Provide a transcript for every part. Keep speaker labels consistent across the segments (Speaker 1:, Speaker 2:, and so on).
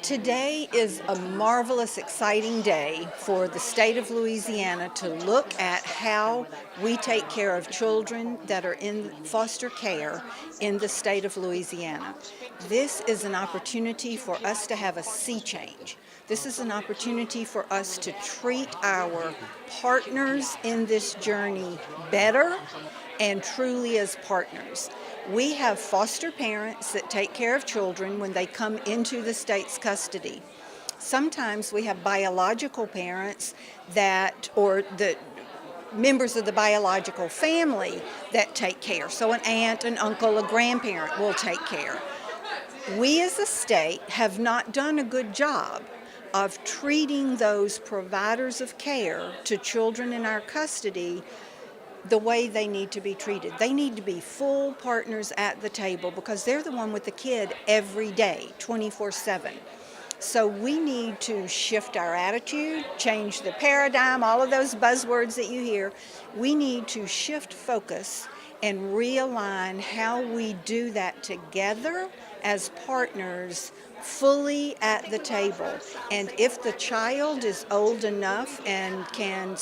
Speaker 1: Today is a marvelous, exciting day for the state of Louisiana to look at how we take care of children that are in foster care in the state of Louisiana. This is an opportunity for us to have a sea change. This is an opportunity for us to treat our partners in this journey better and truly as partners. We have foster parents that take care of children when they come into the state's custody. Sometimes we have biological parents or the members of the biological family that take care. So an aunt, an uncle, a grandparent will take care. We as a state have not done a good job of treating those providers of care to children in our custody the way they need to be treated. They need to be full partners at the table because they're the one with the kid every day, 24/7. So we need to shift our attitude, change the paradigm, all of those buzzwords that you hear. We need to shift focus and realign how we do that together as partners fully at the table. And if the child is old enough and can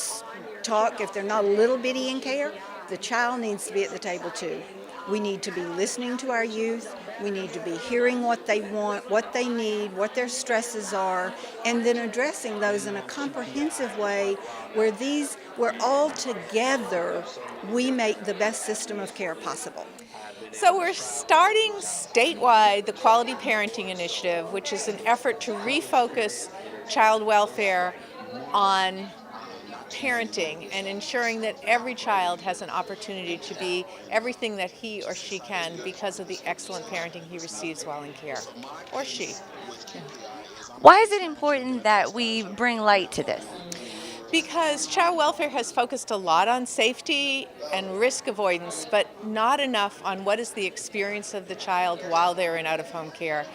Speaker 1: talk, if they're not a little bitty in care, the child needs to be at the table too. We need to be listening to our youth. We need to be hearing what they want, what they need, what their stresses are, and then addressing those in a comprehensive way where all together we make the best system of care possible.
Speaker 2: So we're starting statewide the Quality Parenting Initiative, which is an effort to refocus child welfare on parenting and ensuring that every child has an opportunity to be everything that he or she can because of the excellent parenting he receives while in care, or she.
Speaker 3: Why is it important that we bring light to this?
Speaker 2: Because child welfare has focused a lot on safety and risk avoidance, but not enough on what is the experience of the child while they're in out-of-home care.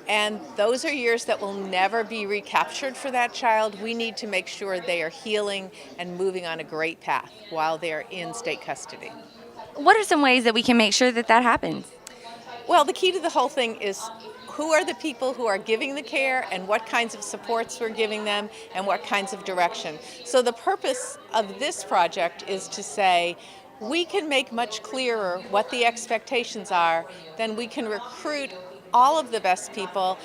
Speaker 2: And those are years that will never be recaptured for that child. We need to make sure they are healing and moving on a great path while they're in state custody.
Speaker 3: What are some ways that we can make sure that happens?
Speaker 2: Well, the key to the whole thing is who are the people who are giving the care and what kinds of supports we're giving them and what kinds of direction. So the purpose of this project is to say, we can make much clearer what the expectations are, then we can recruit all of the best people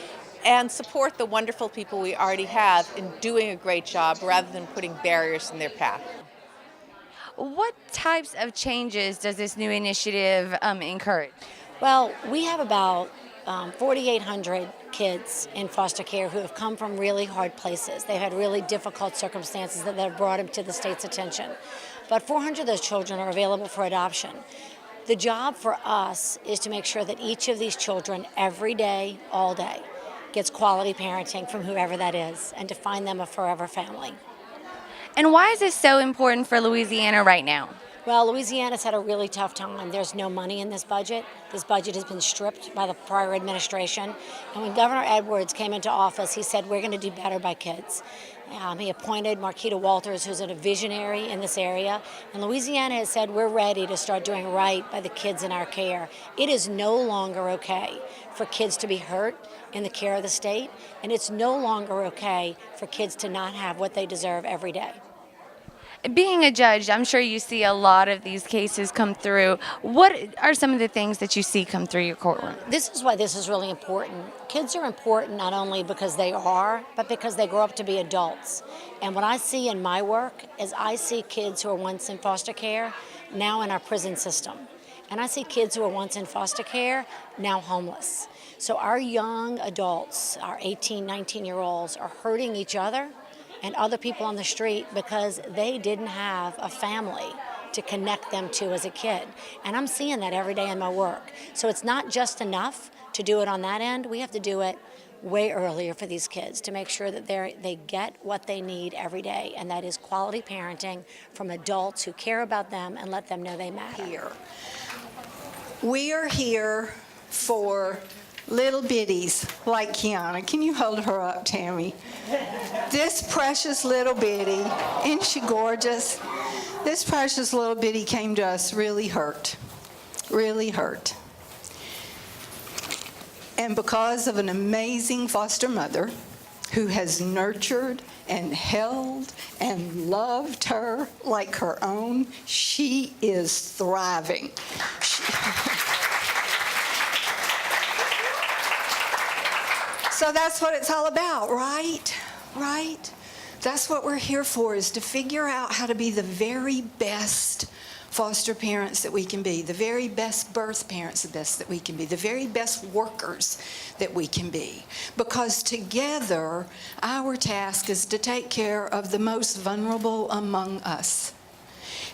Speaker 2: and support the wonderful people we already have in doing a great job rather than putting barriers in their path.
Speaker 3: What types of changes does this new initiative encourage?
Speaker 4: Well, we have about 4,800 kids in foster care who have come from really hard places. They've had really difficult circumstances that have brought them to the state's attention. But 400 of those children are available for adoption. The job for us is to make sure that each of these children, every day, all day, gets quality parenting from whoever that is, and to find them a forever family.
Speaker 3: And why is this so important for Louisiana right now?
Speaker 4: Well, Louisiana's had a really tough time. There's no money in this budget. This budget has been stripped by the prior administration. And when Governor Edwards came into office, he said, we're going to do better by kids. He appointed Marquita Walters, who's a visionary in this area. And Louisiana has said, we're ready to start doing right by the kids in our care. It is no longer okay for kids to be hurt in the care of the state. And it's no longer okay for kids to not have what they deserve every day.
Speaker 3: Being a judge, I'm sure you see a lot of these cases come through. What are some of the things that you see come through your courtroom?
Speaker 4: This is why this is really important. Kids are important not only because they are, but because they grow up to be adults. And what I see in my work is I see kids who were once in foster care now in our prison system. And I see kids who were once in foster care now homeless. So our young adults, our 18, 19-year-olds, are hurting each other and other people on the street because they didn't have a family to connect them to as a kid. And I'm seeing that every day in my work. So it's not just enough to do it on that end. We have to do it way earlier for these kids to make sure that they get what they need every day, and that is quality parenting from adults who care about them and let them know they matter.
Speaker 1: We are here for little bitties like Kiana. Can you hold her up, Tammy? This precious little bitty, isn't she gorgeous? This precious little bitty came to us really hurt. and because of an amazing foster mother who has nurtured and held and loved her like her own, she is thriving. So that's what it's all about, right? Right? That's what we're here for, is to figure out how to be the very best foster parents that we can be, the very best birth parents that we can be, the very best workers that we can be. Because together, our task is to take care of the most vulnerable among us.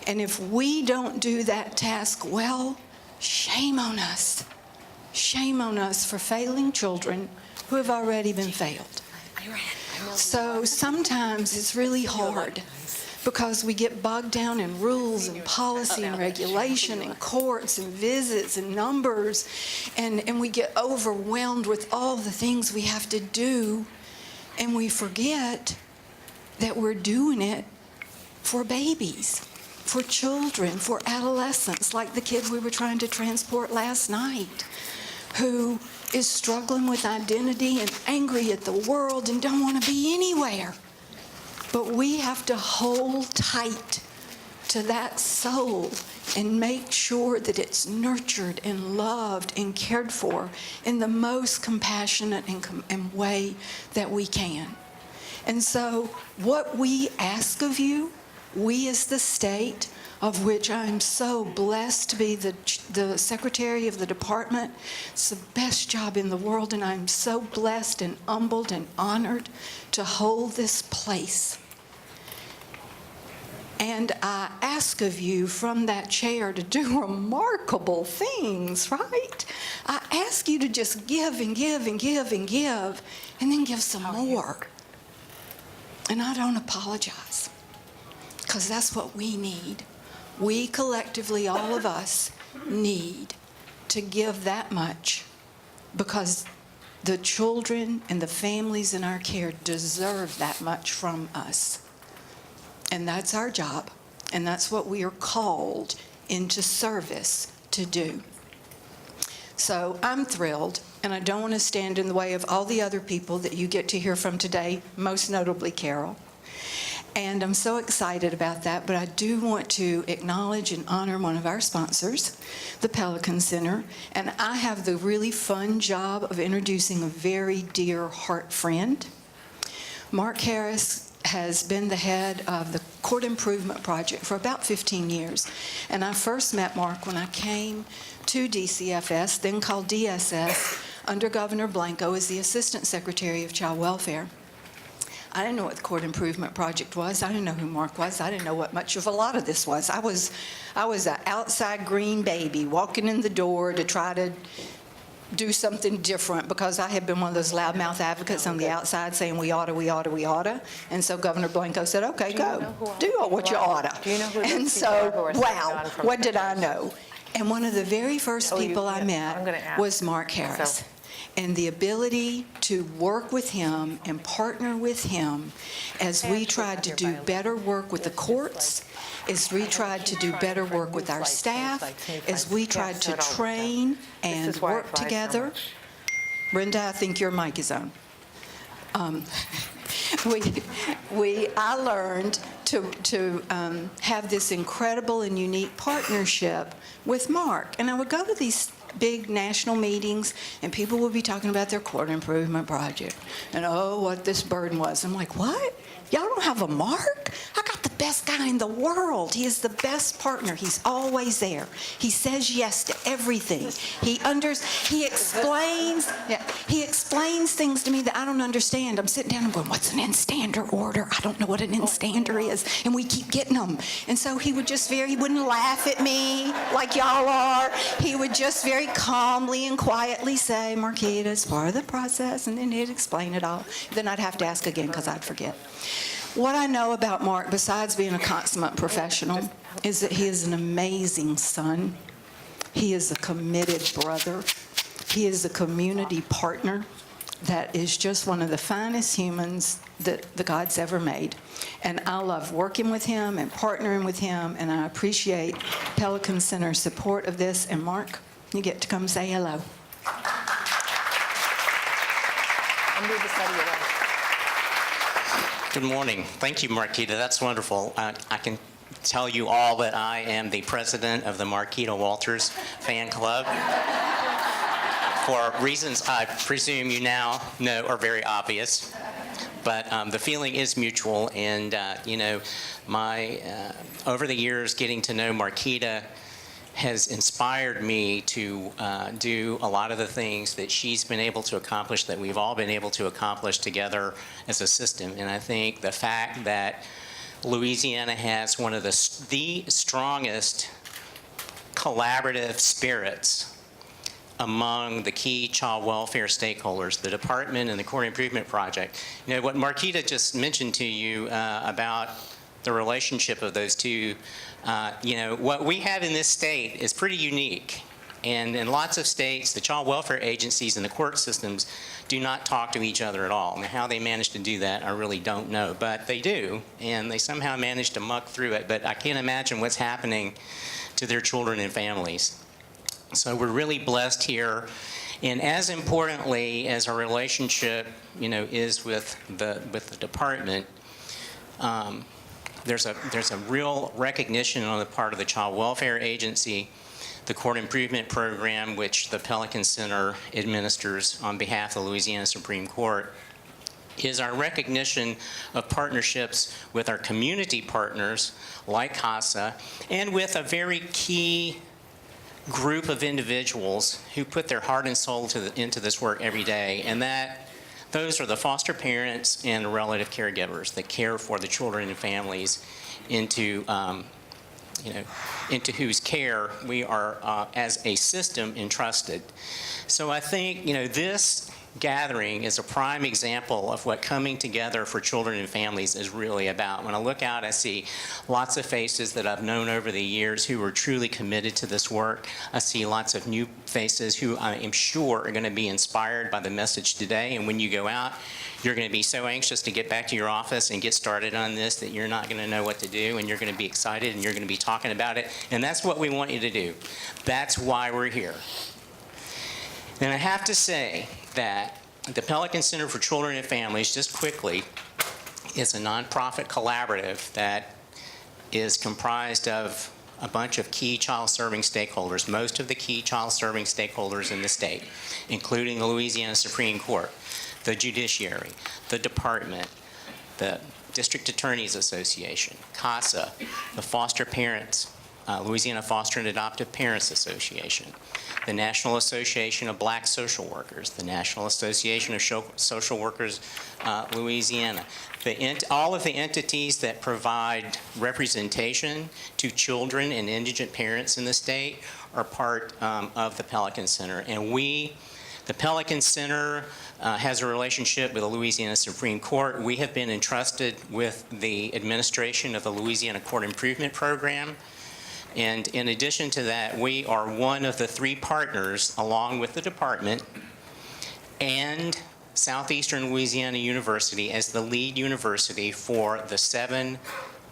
Speaker 1: And if we don't do that task well, shame on us. Shame on us for failing children who have already been failed. So sometimes it's really hard because we get bogged down in rules and policy and regulation and courts and visits and numbers, and we get overwhelmed with all the things we have to do, and we forget that we're doing it for babies, for children, for adolescents, like the kid we were trying to transport last night, who is struggling with identity and angry at the world and don't want to be anywhere. But we have to hold tight to that soul and make sure that it's nurtured and loved and cared for in the most compassionate and way that we can. And so what we ask of you, we as the state, of which I'm so blessed to be the secretary of the department. It's the best job in the world, and I'm so blessed and humbled and honored to hold this place. And I ask of you from that chair to do remarkable things, right? I ask you to just give and give and give and give, and then give some more. And I don't apologize, because that's what we need. We collectively, all of us, need to give that much, because the children and the families in our care deserve that much from us. And that's our job, and that's what we are called into service to do. So I'm thrilled, and I don't want to stand in the way of all the other people that you get to hear from today, most notably Carol. And I'm so excited about that, but I do want to acknowledge and honor one of our sponsors, the Pelican Center. And I have the really fun job of introducing a very dear heart friend. Mark Harris has been the head of the Court Improvement Project for about 15 years. And I first met Mark when I came to DCFS, then called DSS, under Governor Blanco as the Assistant Secretary of Child Welfare. I didn't know what the Court Improvement Project was. I didn't know who Mark was. I didn't know what much of a lot of this was. I was an outside green baby walking in the door to try to do something different, because I had been one of those loudmouth advocates on the outside saying we oughta, we oughta, we oughta. And so Governor Blanco said, okay, go, do what you oughta. And so, wow, what did I know? And one of the very first people I met was Mark Harris. And the ability to work with him and partner with him as we tried to do better work with the courts, as we tried to do better work with our staff, as we tried to train and work together. Brenda, I think your mic is on. I learned to have this incredible and unique partnership with Mark. And I would go to these big national meetings, and people would be talking about their court improvement project and, oh, what this burden was. I'm like, what? Y'all don't have a Mark? I got the best guy in the world. He is the best partner. He's always there. He says yes to everything. He explains things to me that I don't understand. I'm sitting down and going, what's an instander order? I don't know what an instander is. And we keep getting them. And so he wouldn't laugh at me like y'all are. He would just very calmly and quietly say, Marquita, it's part of the process. And then he'd explain it all. Then I'd have to ask again because I'd forget. What I know about Mark, besides being a consummate professional, is that he is an amazing son. He is a committed brother. He is a community partner that is just one of the finest humans that the God's ever made. And I love working with him and partnering with him, and I appreciate Pelican Center's support of this. And Mark, you get to come say hello.
Speaker 2: and move the study along.
Speaker 5: Good morning. Thank you, Marquita. That's wonderful. I can tell you all that I am the president of the Marquita Walters fan club for reasons I presume you now know are very obvious. But the feeling is mutual, and over the years, getting to know Marquita has inspired me to do a lot of the things that she's been able to accomplish, that we've all been able to accomplish together as a system. And I think the fact that Louisiana has one of the strongest collaborative spirits among the key child welfare stakeholders, the department and the Court Improvement Project. You know, what Marquita just mentioned to you about the relationship of those two, what we have in this state is pretty unique. And in lots of states, the child welfare agencies and the court systems do not talk to each other at all. And how they manage to do that, I really don't know. But they do, and they somehow manage to muck through it. But I can't imagine what's happening to their children and families. So we're really blessed here. And as importantly as our relationship, is with the department, there's a real recognition on the part of the Child Welfare Agency, the Court Improvement Program, which the Pelican Center administers on behalf of the Louisiana Supreme Court, is our recognition of partnerships with our community partners like CASA, and with a very key group of individuals who put their heart and soul into this work every day, and those are the foster parents and the relative caregivers that care for the children and families into whose care we are, as a system, entrusted. So I think, this gathering is a prime example of what coming together for children and families is really about. When I look out, I see lots of faces that I've known over the years who are truly committed to this work. I see lots of new faces who I am sure are going to be inspired by the message today. And when you go out, you're going to be so anxious to get back to your office and get started on this that you're not going to know what to do, and you're going to be excited, and you're going to be talking about it. And that's what we want you to do. That's why we're here. And I have to say that the Pelican Center for Children and Families, just quickly, is a nonprofit collaborative that is comprised of a bunch of key child-serving stakeholders, most of the key child-serving stakeholders in the state, including the Louisiana Supreme Court, the judiciary, the department, the District Attorneys Association, CASA, the foster parents, Louisiana Foster and Adoptive Parents Association, the National Association of Black Social Workers, the National Association of Social Workers Louisiana, all of the entities that provide representation to children and indigent parents in the state are part of the Pelican Center. And the Pelican Center has a relationship with the Louisiana Supreme Court. We have been entrusted with the administration of the Louisiana Court Improvement Program. And in addition to that, we are one of the 3 partners, along with the department and Southeastern Louisiana University, as the lead university for the 7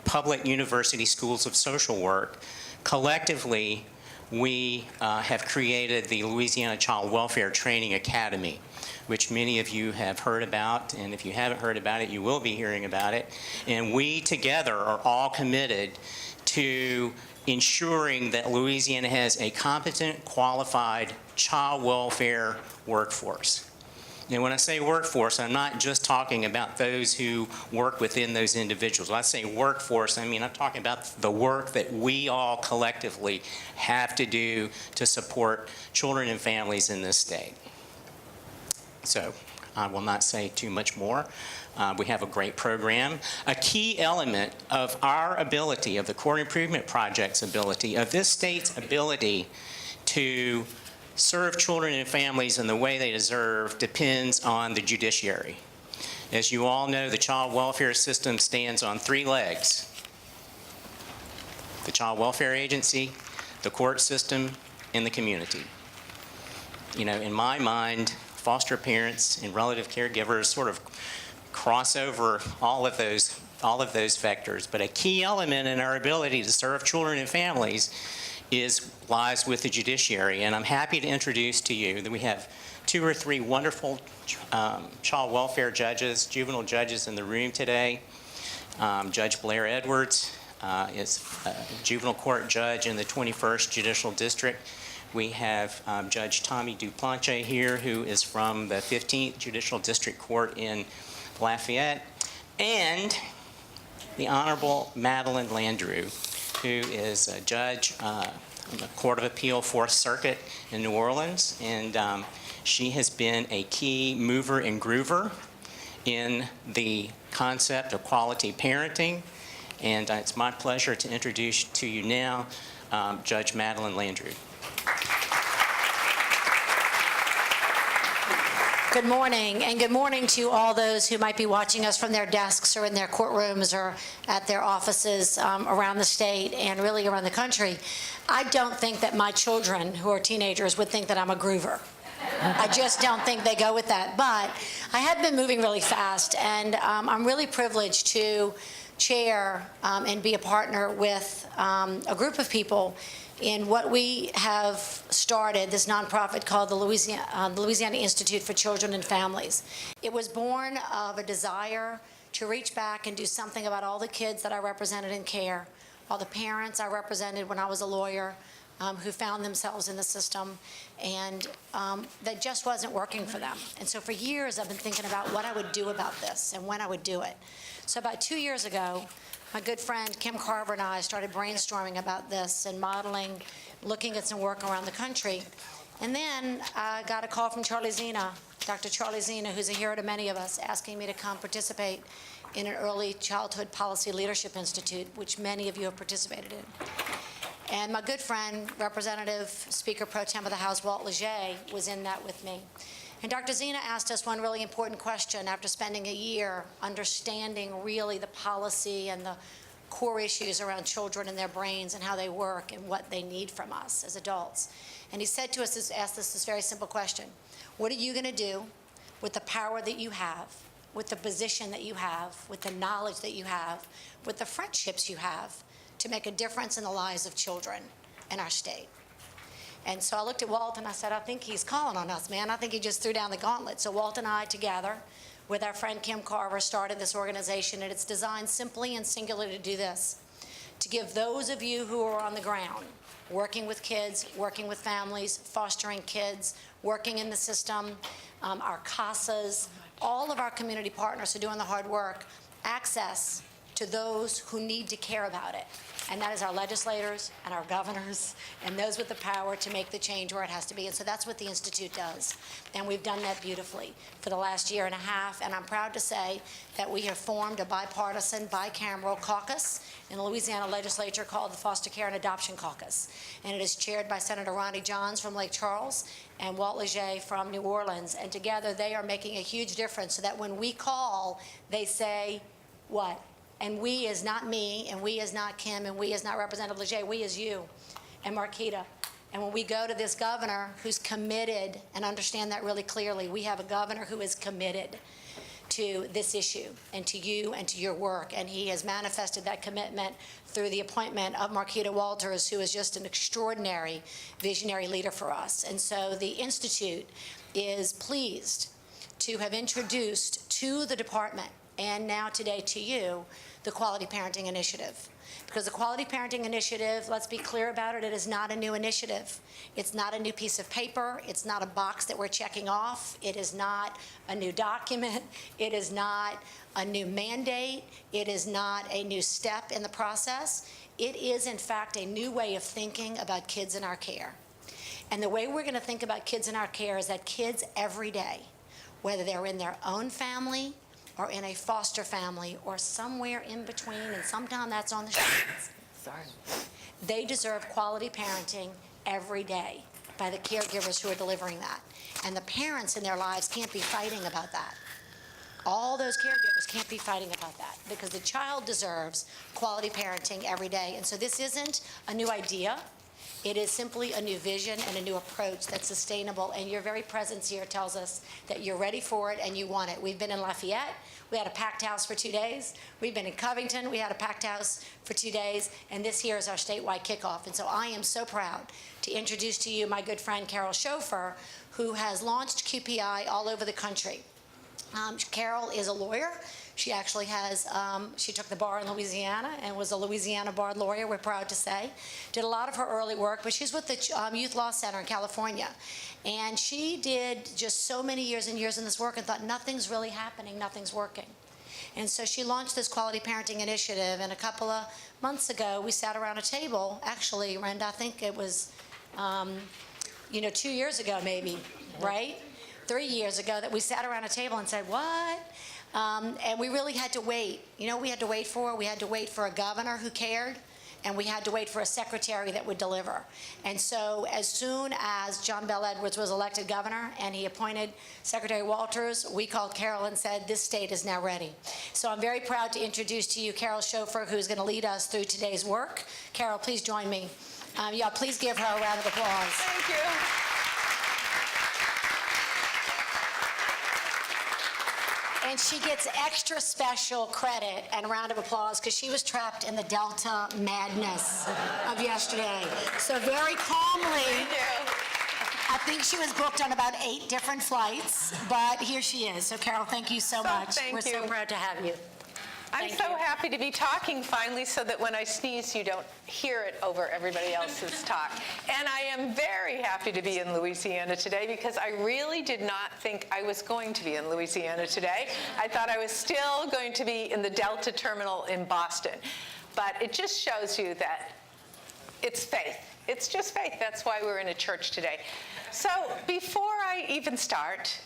Speaker 5: public university schools of social work. Collectively, we have created the Louisiana Child Welfare Training Academy, which many of you have heard about, and if you haven't heard about it, you will be hearing about it. And we together are all committed to ensuring that Louisiana has a competent, qualified child welfare workforce. And when I say workforce, I'm not just talking about those who work within those individuals. When I say workforce, I'm talking about the work that we all collectively have to do to support children and families in this state. So I will not say too much more. We have a great program. A key element of our ability, of the Court Improvement Project's ability, of this state's ability to serve children and families in the way they deserve, depends on the judiciary. As you all know, the child welfare system stands on 3 legs: the Child Welfare Agency, the court system, and the community. In my mind, foster parents and relative caregivers sort of cross over all of those vectors. But a key element in our ability to serve children and families lies with the judiciary. And I'm happy to introduce to you that we have 2 or 3 wonderful child welfare judges, juvenile judges in the room today. Judge Blair Edwards is a juvenile court judge in the 21st Judicial District. We have Judge Tommy Duplanche here, who is from the 15th Judicial District Court in Lafayette, and the Honorable Madeline Landrieu, who is a judge on the Court of Appeal, 4th Circuit in New Orleans, and she has been a key mover and groover in the concept of quality parenting. And it's my pleasure to introduce to you now Judge Madeline Landrieu.
Speaker 4: Good morning, and good morning to all those who might be watching us from their desks or in their courtrooms or at their offices around the state and really around the country. I don't think that my children, who are teenagers, would think that I'm a groover. I just don't think they go with that. But I have been moving really fast, and I'm really privileged to chair and be a partner with a group of people in what we have started, this nonprofit called the Louisiana Institute for Children and Families. It was born of a desire to reach back and do something about all the kids that I represented in care, all the parents I represented when I was a lawyer, who found themselves in the system, and that just wasn't working for them. And so for years I've been thinking about what I would do about this and when I would do it. So about 2 years ago, my good friend Kim Carver and I started brainstorming about this and modeling, looking at some work around the country. And then I got a call from Charlie Zena, Dr. Charlie Zena, who's a hero to many of us, asking me to come participate in an early childhood policy leadership institute, which many of you have participated in. And my good friend, Representative Speaker Pro Tem of the House, Walt Leger, was in that with me. And Dr. Zena asked us one really important question after spending a year understanding really the policy and the core issues around children and their brains and how they work and what they need from us as adults. And he said to us, asked us this very simple question: what are you going to do with the power that you have, with the position that you have, with the knowledge that you have, with the friendships you have, to make a difference in the lives of children in our state? And so I looked at Walt and I said, I think he's calling on us, man. I think he just threw down the gauntlet. So Walt and I together with our friend Kim Carver started this organization, and it's designed simply and singularly to do this: to give those of you who are on the ground, working with kids, working with families, fostering kids, working in the system, our CASAs, all of our community partners who are doing the hard work, access to those who need to care about it. And that is our legislators and our governors and those with the power to make the change where it has to be. And so that's what the Institute does. And we've done that beautifully for the last year and a half. And I'm proud to say that we have formed a bipartisan, bicameral caucus in the Louisiana legislature called the Foster Care and Adoption Caucus. And it is chaired by Senator Ronnie Johns from Lake Charles and Walt Leger from New Orleans. And together they are making a huge difference so that when we call, they say, what? And we is not me, and we is not Kim, and we is not Representative Leger, we is you and Marquita. And when we go to this governor who's committed, and understand that really clearly, we have a governor who is committed to this issue and to you and to your work. And he has manifested that commitment through the appointment of Marquita Walters, who is just an extraordinary visionary leader for us. And so the Institute is pleased to have introduced to the department, and now today to you, the Quality Parenting Initiative. Because the Quality Parenting Initiative, let's be clear about it, it is not a new initiative. It's not a new piece of paper. It's not a box that we're checking off. It is not a new document. It is not a new mandate. It is not a new step in the process. It is, in fact, a new way of thinking about kids in our care. And the way we're going to think about kids in our care is that kids every day, whether they're in their own family or in a foster family or somewhere in between, and sometimes that's on the streets. Sorry. They deserve quality parenting every day by the caregivers who are delivering that. And the parents in their lives can't be fighting about that. All those caregivers can't be fighting about that because the child deserves quality parenting every day. And so this isn't a new idea. It is simply a new vision and a new approach that's sustainable, and your very presence here tells us that you're ready for it and you want it. We've been in Lafayette. We had a packed house for 2 days. We've been in Covington. We had a packed house for 2 days. And this here is our statewide kickoff. And so I am so proud to introduce to you my good friend Carol Schofer, who has launched QPI all over the country. Carol is a lawyer. She actually has, she took the bar in Louisiana and was a Louisiana barred lawyer, we're proud to say. Did a lot of her early work, but she's with the Youth Law Center in California. And she did just so many years and years in this work and thought, nothing's really happening, nothing's working. And so she launched this Quality Parenting Initiative, and a couple of months ago, we sat around a table, actually, Renda, I think it was, 2 years ago maybe, right? 3 years ago, that we sat around a table and said, what? And we really had to wait. You know what we had to wait for? We had to wait for a governor who cared, and we had to wait for a secretary that would deliver. And so as soon as John Bel Edwards was elected governor and he appointed Secretary Walters, we called Carol and said, this state is now ready. So I'm very proud to introduce to you Carol Schofer, who's going to lead us through today's work. Carol, please join me. Please give her a round of applause.
Speaker 2: Thank you.
Speaker 4: And she gets extra special credit and a round of applause because she was trapped in the Delta madness of yesterday. So very calmly, I think she was booked on about 8 different flights, but here she is. So Carol, thank you so much. We're so proud to have you.
Speaker 2: I'm so happy to be talking finally so that when I sneeze, you don't hear it over everybody else's talk. And I am very happy to be in Louisiana today because I really did not think I was going to be in Louisiana today. I thought I was still going to be in the Delta terminal in Boston. But it just shows you that it's faith. It's just faith. That's why we're in a church today. So before I even start,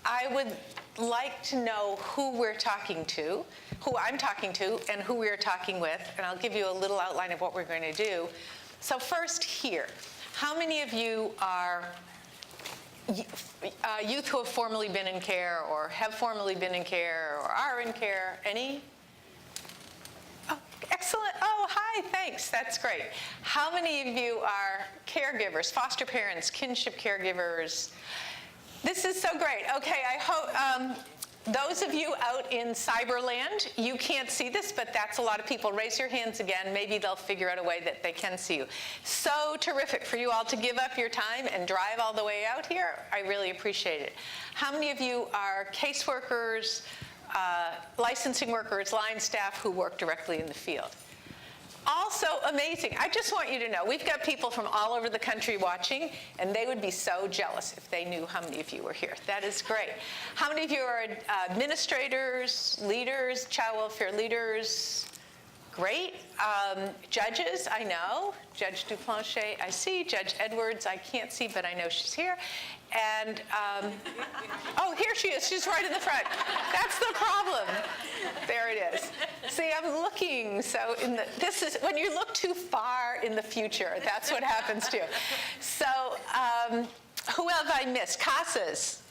Speaker 2: I would like to know who we're talking to, who I'm talking to, and who we're talking with, and I'll give you a little outline of what we're going to do. So first here, how many of you are youth who have formerly been in care or have formerly been in care or are in care? Any? Oh, excellent. Oh, hi, thanks. That's great. How many of you are caregivers, foster parents, kinship caregivers? This is so great. Okay, I hope those of you out in cyberland, you can't see this, but that's a lot of people. Raise your hands again. Maybe they'll figure out a way that they can see you. So terrific for you all to give up your time and drive all the way out here. I really appreciate it. How many of you are caseworkers, licensing workers, line staff who work directly in the field? Also amazing. I just want you to know, we've got people from all over the country watching, and they would be so jealous if they knew how many of you were here. That is great. How many of you are administrators, leaders, child welfare leaders? Great. Judges, I know. Judge Duplanche, I see. Judge Edwards, I can't see, but I know she's here. And, oh, here she is. She's right in the front. That's the problem. There it is. See, I'm looking. So this is, when you look too far in the future, that's what happens to you. So who have I missed? Casas,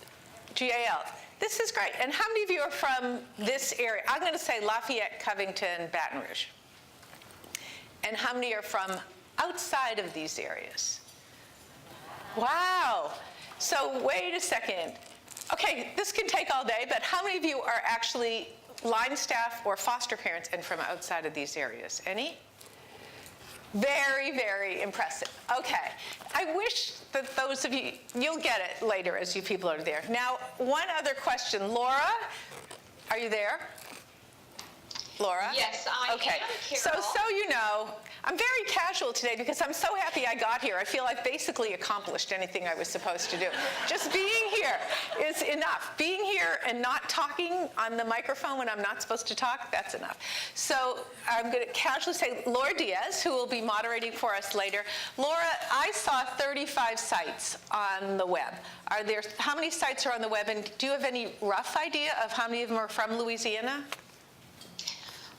Speaker 2: GAL. This is great. And how many of you are from this area? I'm going to say Lafayette, Covington, Baton Rouge. And how many are from outside of these areas? Wow. So wait a second. Okay, this can take all day, but how many of you are actually line staff or foster parents and from outside of these areas? Any? Very, very impressive. Okay. I wish that those of you, you'll get it later as you people are there. Now, one other question. Laura, are you there? Laura?
Speaker 6: Yes, I am, Carol.
Speaker 2: So you know, I'm very casual today because I'm so happy I got here. I feel I've basically accomplished anything I was supposed to do. Just being here is enough. Being here and not talking on the microphone when I'm not supposed to talk, that's enough. So I'm going to casually say Laura Diaz, who will be moderating for us later. Laura, I saw 35 sites on the web. How many sites are on the web, and do you have any rough idea of how many of them are from Louisiana?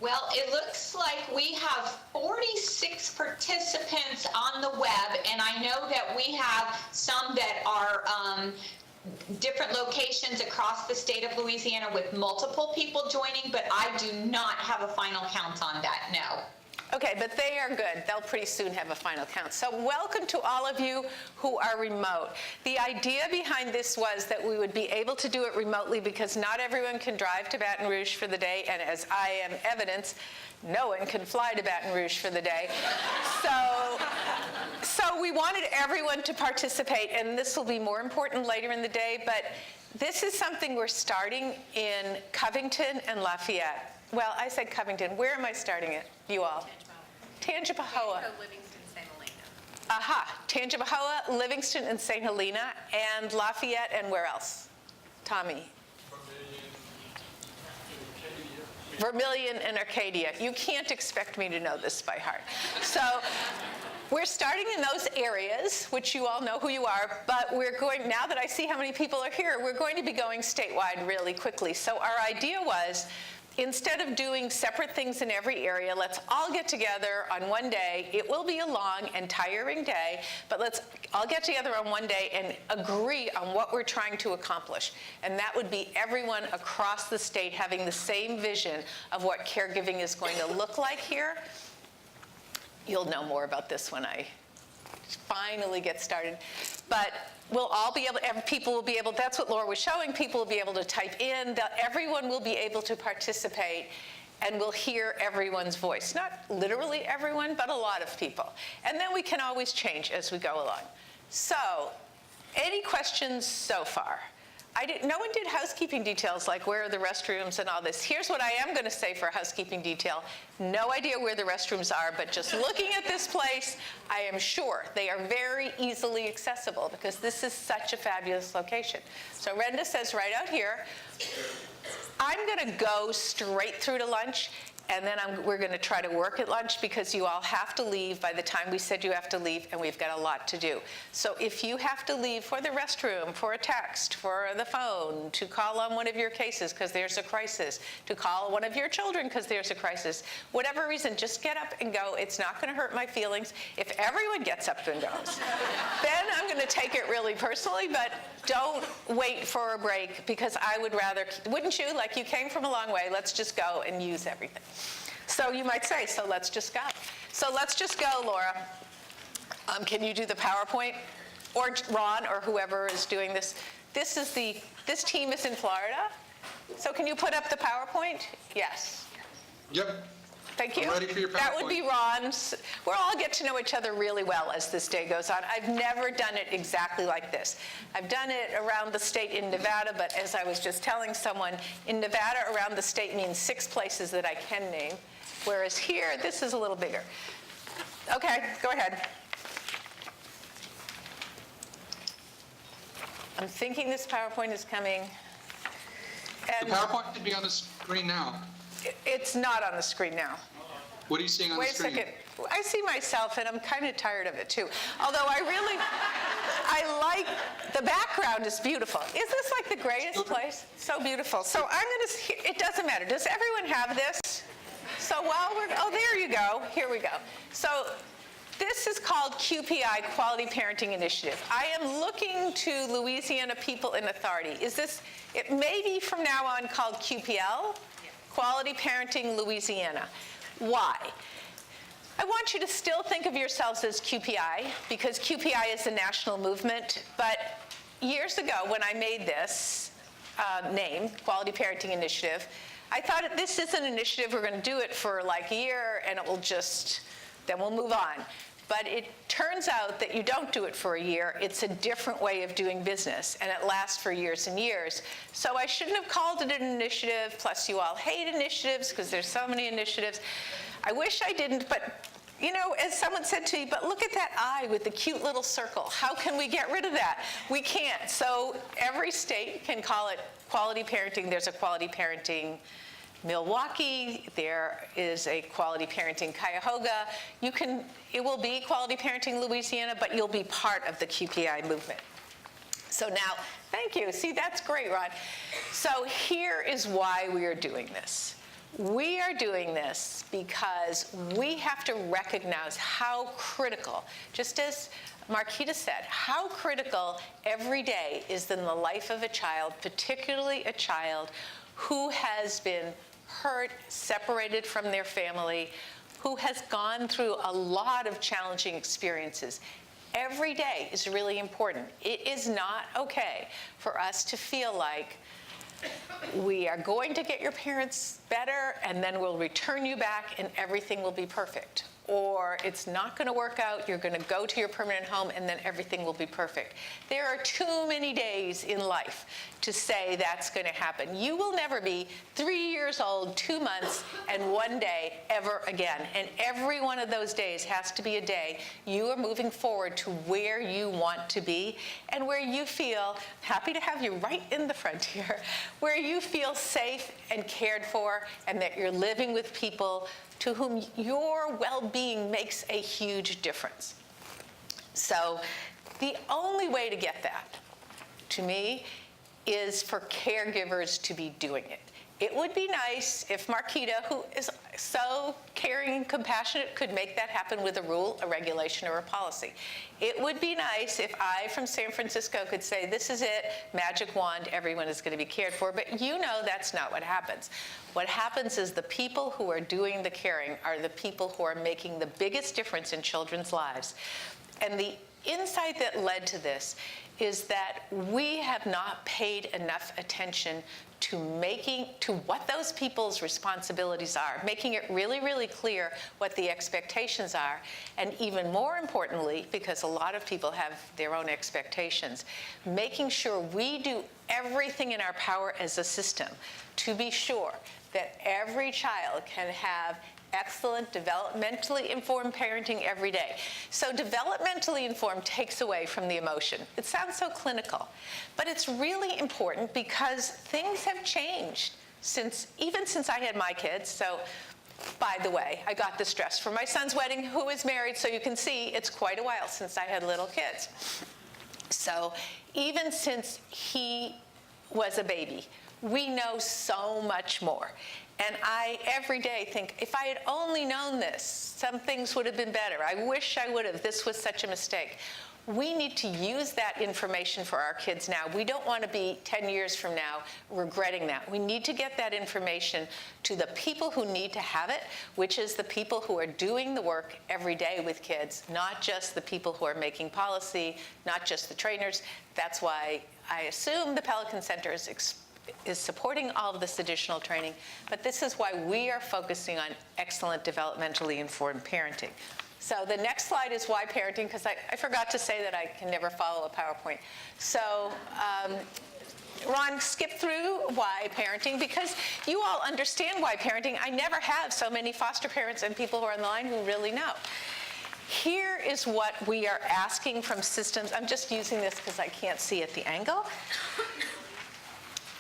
Speaker 6: Well, it looks like we have 46 participants on the web, and I know that we have some that are different locations across the state of Louisiana with multiple people joining, but I do not have a final count on that, no.
Speaker 2: Okay, but they are good. They'll pretty soon have a final count. So welcome to all of you who are remote. The idea behind this was that we would be able to do it remotely because not everyone can drive to Baton Rouge for the day, and as I am evidence, no one can fly to Baton Rouge for the day. So we wanted everyone to participate, and this will be more important later in the day, but this is something we're starting in Covington and Lafayette. Well, I said Covington. Where am I starting it, you all? Tangipahoa.
Speaker 7: Livingston, St. Helena.
Speaker 2: Aha, Tangipahoa, Livingston, and St. Helena, and Lafayette, and where else? Tommy. Vermilion and Arcadia. You can't expect me to know this by heart. So we're starting in those areas, which you all know who you are, but we're going, now that I see how many people are here, we're going to be going statewide really quickly. So our idea was, instead of doing separate things in every area, let's all get together on one day. It will be a long and tiring day, but let's all get together on one day and agree on what we're trying to accomplish. And that would be everyone across the state having the same vision of what caregiving is going to look like here. You'll know more about this when I finally get started. But we'll all be able, people will be able, that's what Laura was showing, people will be able to type in, everyone will be able to participate, and we'll hear everyone's voice. Not literally everyone, but a lot of people. And then we can always change as we go along. So, any questions so far? No one did housekeeping details like where are the restrooms and all this. Here's what I am going to say for a housekeeping detail. No idea where the restrooms are, but just looking at this place, I am sure they are very easily accessible because this is such a fabulous location. So Renda says right out here, I'm going to go straight through to lunch, and then we're going to try to work at lunch because you all have to leave by the time we said you have to leave, and we've got a lot to do. So if you have to leave for the restroom, for a text, for the phone, to call on one of your cases because there's a crisis, to call one of your children because there's a crisis, whatever reason, just get up and go. It's not going to hurt my feelings. If everyone gets up and goes, then I'm going to take it really personally, but don't wait for a break because I would rather, wouldn't you? Like you came from a long way, let's just go and use everything. So you might say, so let's just go. So let's just go, Laura. Can you do the PowerPoint? Or Ron, or whoever is doing this. This team is in Florida. So can you put up the PowerPoint? Yes.
Speaker 8: Yep.
Speaker 2: Thank you.
Speaker 8: I'm ready for your PowerPoint.
Speaker 2: That would be Ron's. We'll all get to know each other really well as this day goes on. I've never done it exactly like this. I've done it around the state in Nevada, but as I was just telling someone, in Nevada, around the state means 6 places that I can name, whereas here, this is a little bigger. Okay, go ahead. I'm thinking this PowerPoint is coming. And
Speaker 8: The PowerPoint should be on the screen now.
Speaker 2: it's not on the screen now.
Speaker 8: What are you seeing on
Speaker 2: Wait
Speaker 8: the screen?
Speaker 2: a second. I see myself, and I'm kind of tired of it, too. Although I like, the background is beautiful. Is this like the greatest place? So beautiful. So I'm going to, it doesn't matter. Does everyone have this? So while oh, there you go. Here we go. So this is called QPI, Quality Parenting Initiative. I am looking to Louisiana People in Authority. It may be from now on called QPL, Quality Parenting Louisiana. Why? I want you to still think of yourselves as QPI, because QPI is a national movement, but years ago when I made this name, Quality Parenting Initiative, I thought this is an initiative, we're going to do it for like a year, and it will just, then we'll move on. But it turns out that you don't do it for a year. It's a different way of doing business, and it lasts for years and years. So I shouldn't have called it an initiative, plus you all hate initiatives because there's so many initiatives. I wish I didn't, but you know, as someone said to me, but look at that eye with the cute little circle. How can we get rid of that? We can't. So every state can call it quality parenting. There's a quality parenting Milwaukee, there is a Quality Parenting Cuyahoga. It will be Quality Parenting Louisiana, but you'll be part of the QPI movement. So now, thank you. See, that's great, Ron. So here is why we are doing this. We are doing this because we have to recognize how critical, just as Marquita said, how critical every day is in the life of a child, particularly a child who has been hurt, separated from their family, who has gone through a lot of challenging experiences. Every day is really important. It is not okay for us to feel like we are going to get your parents better and then we'll return you back and everything will be perfect. Or it's not going to work out, you're going to go to your permanent home and then everything will be perfect. There are too many days in life to say that's going to happen. You will never be 3 years old, 2 months, and 1 day ever again. And every one of those days has to be a day you are moving forward to where you want to be and where you feel, happy to have you right in the front here, where you feel safe and cared for and that you're living with people to whom your well-being makes a huge difference. So the only way to get that, to me, is for caregivers to be doing it. It would be nice if Marquita, who is so caring and compassionate, could make that happen with a rule, a regulation, or a policy. It would be nice if I, from San Francisco, could say, this is it, magic wand, everyone is going to be cared for. But you know that's not what happens. What happens is the people who are doing the caring are the people who are making the biggest difference in children's lives. And the insight that led to this is that we have not paid enough attention to what those people's responsibilities are, making it really, really clear what the expectations are, and even more importantly, because a lot of people have their own expectations, making sure we do everything in our power as a system to be sure that every child can have excellent, developmentally informed parenting every day. So developmentally informed takes away from the emotion. It sounds so clinical, but it's really important because things have changed even since I had my kids. So, by the way, I got this dress for my son's wedding, who is married, so you can see it's quite a while since I had little kids. So even since he was a baby, we know so much more. And I, every day, think, if I had only known this, some things would have been better. I wish I would have. This was such a mistake. We need to use that information for our kids now. We don't want to be 10 years from now regretting that. We need to get that information to the people who need to have it, which is the people who are doing the work every day with kids, not just the people who are making policy, not just the trainers. That's why I assume the Pelican Center is supporting all of this additional training, but this is why we are focusing on excellent developmentally informed parenting. So the next slide is why parenting, because I forgot to say that I can never follow a PowerPoint. So Ron, skip through why parenting, because you all understand why parenting. I never have so many foster parents and people who are on the line who really know. Here is what we are asking from systems. I'm just using this because I can't see at the angle.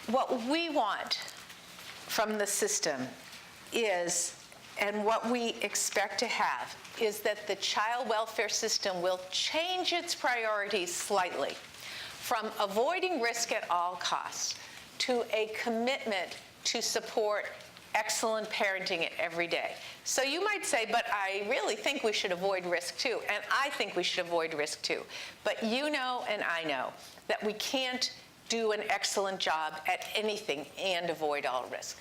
Speaker 2: What we want from the system is, and what we expect to have, is that the child welfare system will change its priorities slightly from avoiding risk at all costs to a commitment to support excellent parenting every day. So you might say, but I really think we should avoid risk too, and I think we should avoid risk too. But you know and I know that we can't do an excellent job at anything and avoid all risk.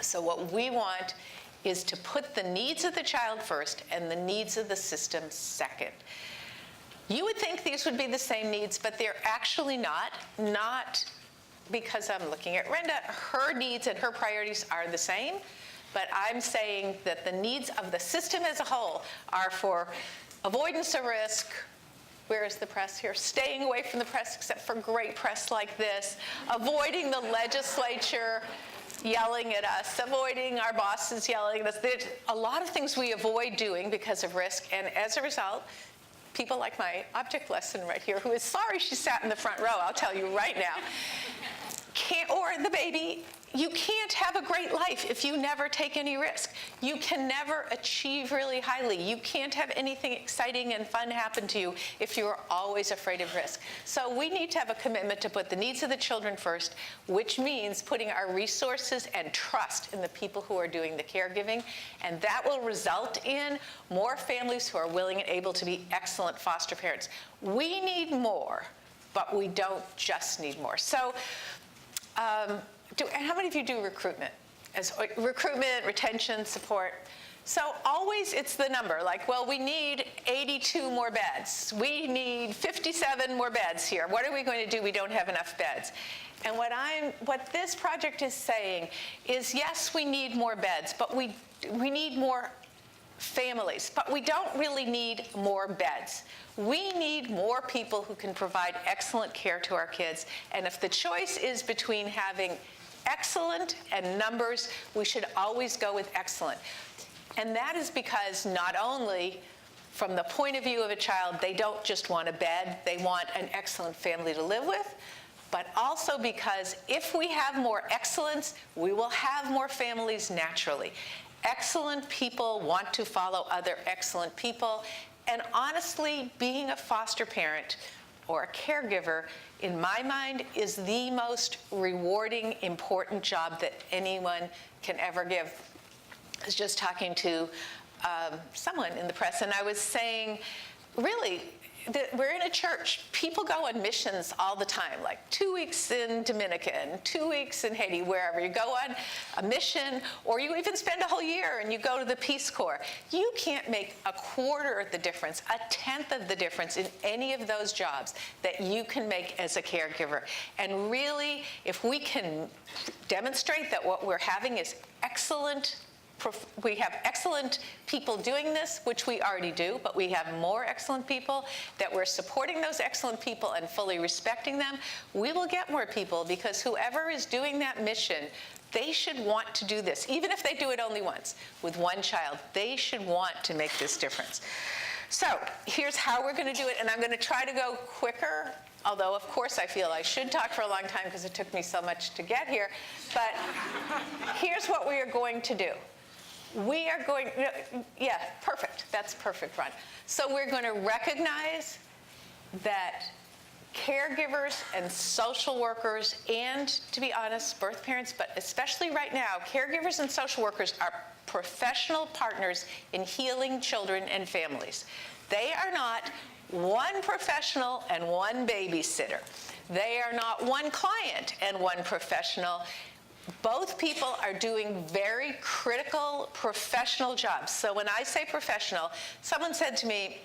Speaker 2: So what we want is to put the needs of the child first and the needs of the system second. You would think these would be the same needs, but they're actually not because I'm looking at Renda. Her needs and her priorities are the same, but I'm saying that the needs of the system as a whole are for avoidance of risk. Where is the press here? Staying away from the press, except for great press like this. Avoiding the legislature yelling at us. Avoiding our bosses yelling at us. There's a lot of things we avoid doing because of risk, and as a result, people like my object lesson right here, who is sorry she sat in the front row, I'll tell you right now, or the baby, you can't have a great life if you never take any risk. You can never achieve really highly. You can't have anything exciting and fun happen to you if you're always afraid of risk. So we need to have a commitment to put the needs of the children first, which means putting our resources and trust in the people who are doing the caregiving, and that will result in more families who are willing and able to be excellent foster parents. We need more, but we don't just need more. So, and how many of you do recruitment? Recruitment, retention, support. So always it's the number, like, well, we need 82 more beds. We need 57 more beds here. What are we going to do? We don't have enough beds. And what this project is saying is, yes, we need more beds, but we need more families, but we don't really need more beds. We need more people who can provide excellent care to our kids. And if the choice is between having excellent and numbers, we should always go with excellent. And that is because not only from the point of view of a child, they don't just want a bed, they want an excellent family to live with, but also because if we have more excellence, we will have more families naturally. Excellent people want to follow other excellent people. And honestly, being a foster parent or a caregiver, in my mind, is the most rewarding, important job that anyone can ever give. I was just talking to someone in the press, and I was saying, really, we're in a church. People go on missions all the time, like 2 weeks in Dominican, 2 weeks in Haiti, wherever. You go on a mission, or you even spend a whole year and you go to the Peace Corps. You can't make a quarter of the difference, a tenth of the difference in any of those jobs that you can make as a caregiver. And really, if we can demonstrate that what we're having is excellent, we have excellent people doing this, which we already do, but we have more excellent people, that we're supporting those excellent people and fully respecting them, we will get more people, because whoever is doing that mission, they should want to do this. Even if they do it only once with one child, they should want to make this difference. So here's how we're going to do it, and I'm going to try to go quicker, although, of course, I feel I should talk for a long time because it took me so much to get here. But here's what we are going to do. We are going, yeah, perfect. That's perfect, Ron. So we're going to recognize that caregivers and social workers and, to be honest, birth parents, but especially right now, caregivers and social workers are professional partners in healing children and families. They are not one professional and one babysitter. They are not one client and one professional. Both people are doing very critical professional jobs. So when I say professional, someone said to me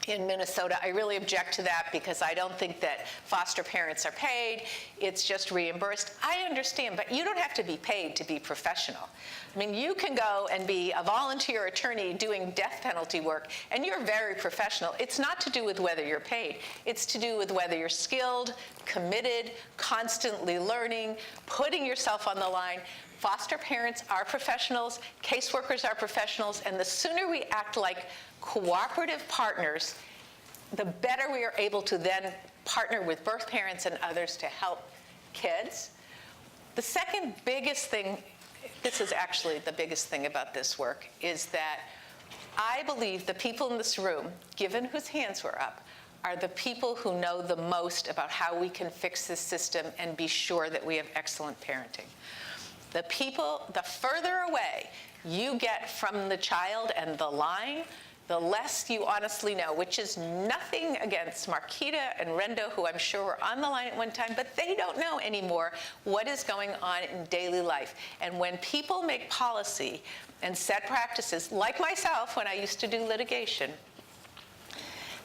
Speaker 2: in Minnesota, I really object to that because I don't think that foster parents are paid. It's just reimbursed. I understand, but you don't have to be paid to be professional. I mean, you can go and be a volunteer attorney doing death penalty work, and you're very professional. It's not to do with whether you're paid. It's to do with whether you're skilled, committed, constantly learning, putting yourself on the line. Foster parents are professionals, caseworkers are professionals, and the sooner we act like cooperative partners, the better we are able to then partner with birth parents and others to help kids. The second biggest thing, this is actually the biggest thing about this work, is that I believe the people in this room, given whose hands were up, are the people who know the most about how we can fix this system and be sure that we have excellent parenting. The people, the further away you get from the child and the line, the less you honestly know, which is nothing against Marquita and Rendo, who I'm sure were on the line at one time, but they don't know anymore what is going on in daily life. And when people make policy and set practices, like myself when I used to do litigation,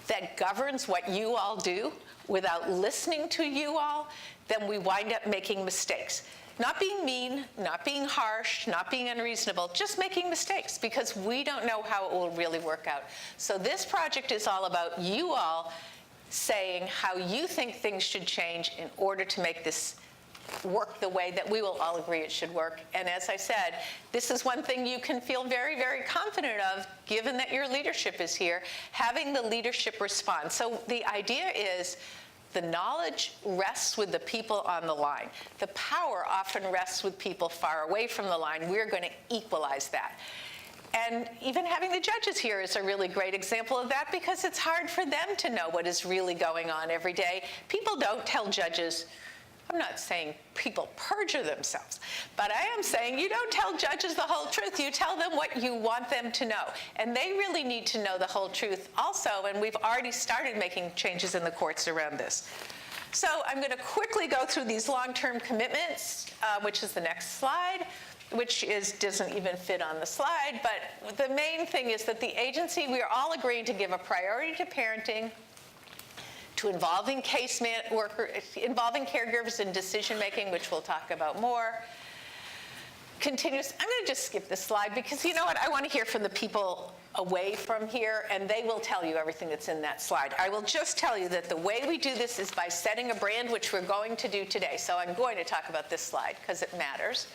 Speaker 2: that governs what you all do without listening to you all, then we wind up making mistakes. Not being mean, not being harsh, not being unreasonable, just making mistakes because we don't know how it will really work out. So this project is all about you all saying how you think things should change in order to make this work the way that we will all agree it should work. And as I said, this is one thing you can feel very, very confident of, given that your leadership is here, having the leadership respond. So the idea is, the knowledge rests with the people on the line. The power often rests with people far away from the line. We're going to equalize that. And even having the judges here is a really great example of that because it's hard for them to know what is really going on every day. People don't tell judges, I'm not saying people perjure themselves, but I am saying you don't tell judges the whole truth. You tell them what you want them to know. And they really need to know the whole truth also, and we've already started making changes in the courts around this. So I'm going to quickly go through these long-term commitments, which is the next slide. doesn't even fit on the slide, but the main thing is that the agency, we are all agreeing to give a priority to parenting, to involving involving caregivers in decision making, which we'll talk about more. I'm going to just skip this slide because you know what, I want to hear from the people away from here, and they will tell you everything that's in that slide. I will just tell you that the way we do this is by setting a brand, which we're going to do today. So I'm going to talk about this slide because it matters.